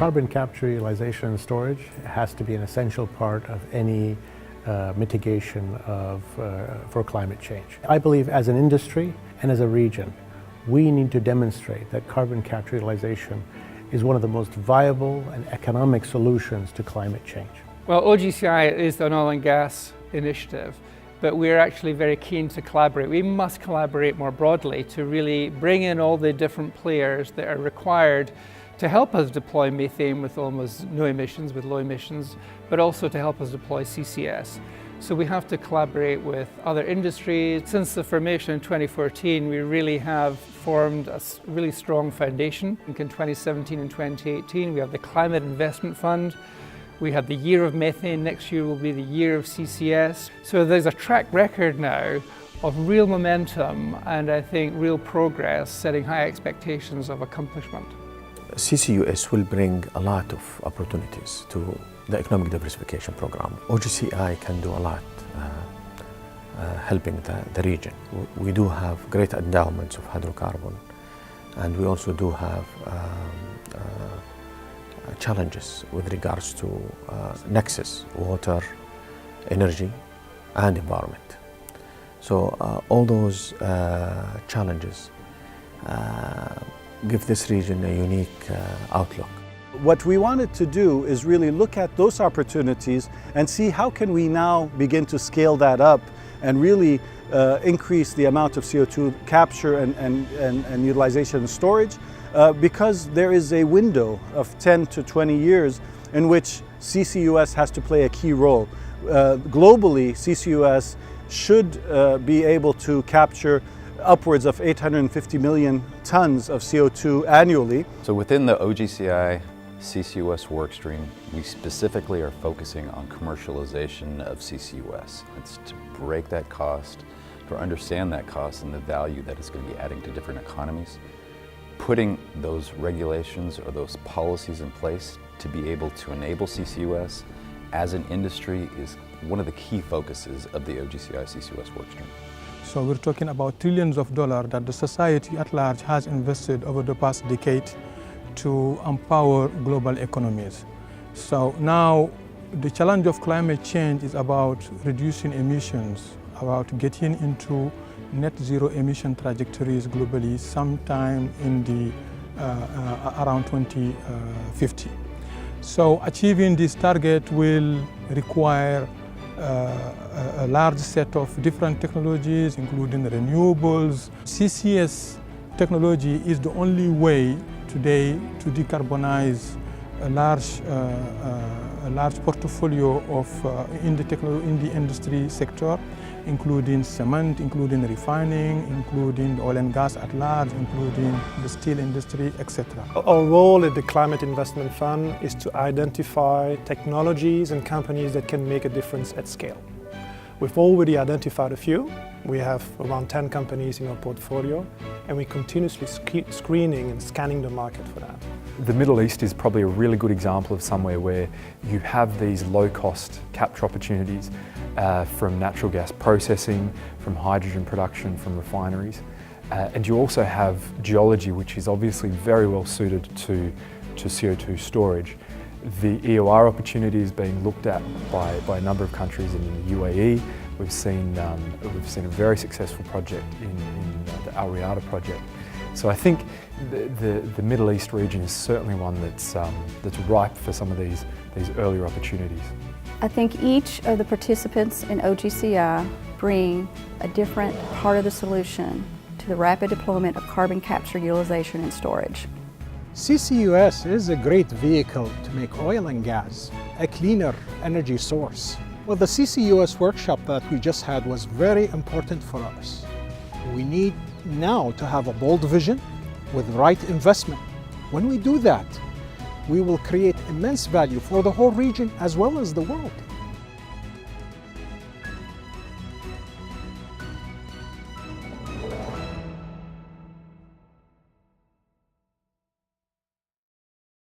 Carbon capture, utilization and storage has to be an essential part of any mitigation for climate change. I believe as an industry and as a region, we need to demonstrate that carbon capture utilization is one of the most viable and economic solutions to climate change. Well, OGCI is an oil and gas initiative, but we're actually very keen to collaborate. We must collaborate more broadly to really bring in all the different players that are required to help us deploy methane with almost no emissions, with low emissions, but also to help us deploy CCS. So we have to collaborate with other industries. Since the formation in 2014, we really have formed a really strong foundation. In 2017 and 2018, we have the Climate Investment Fund. We have the Year of Methane. Next year will be the Year of CCS. So there's a track record now of real momentum and I think real progress, setting high expectations of accomplishment. CCUS will bring a lot of opportunities to the economic diversification program. OGCI can do a lot helping the region. We do have great endowments of hydrocarbon, and we also do have challenges with regards to nexus, water, energy, and environment. So all those challenges give this region a unique outlook. What we wanted to do is really look at those opportunities and see how can we now begin to scale that up and really increase the amount of CO2 capture and utilization and storage, because there is a window of 10 to 20 years in which CCUS has to play a key role. Globally, CCUS should be able to capture upwards of 850 million tons of CO2 annually. So within the OGCI CCUS workstream, we specifically are focusing on commercialization of CCUS. It's to break that cost, to understand that cost and the value that it's going to be adding to different economies. Putting those regulations or those policies in place to be able to enable CCUS as an industry is one of the key focuses of the OGCI CCUS workstream. So we're talking about trillions of dollars that the society at large has invested over the past decade to empower global economies. So now the challenge of climate change is about reducing emissions, about getting into net zero emission trajectories globally sometime in the around 2050. So achieving this target will require a large set of different technologies, including renewables. CCS technology is the only way today to decarbonize a large portfolio of in the industry sector, including cement, including refining, including oil and gas at large, including the steel industry, etc. Our role at the Climate Investment Fund is to identify technologies and companies that can make a difference at scale. We've already identified a few. We have around 10 companies in our portfolio, and we're continuously screening and scanning the market for that. The Middle East is probably a really good example of somewhere where you have these low-cost capture opportunities from natural gas processing, from hydrogen production, from refineries. And you also have geology, which is obviously very well suited to CO2 storage. The EOR opportunity is being looked at by a number of countries in the UAE. We've seen a very successful project in the Al Riyadh project. So I think the Middle East region is certainly one that's ripe for some of these earlier opportunities. I think each of the participants in OGCI bring a different part of the solution to the rapid deployment of carbon capture, utilization and storage. CCUS is a great vehicle to make oil and gas a cleaner energy source. Well, the CCUS workshop that we just had was very important for us. We need now to have a bold vision with the right investment. When we do that, we will create immense value for the whole region as well as the world.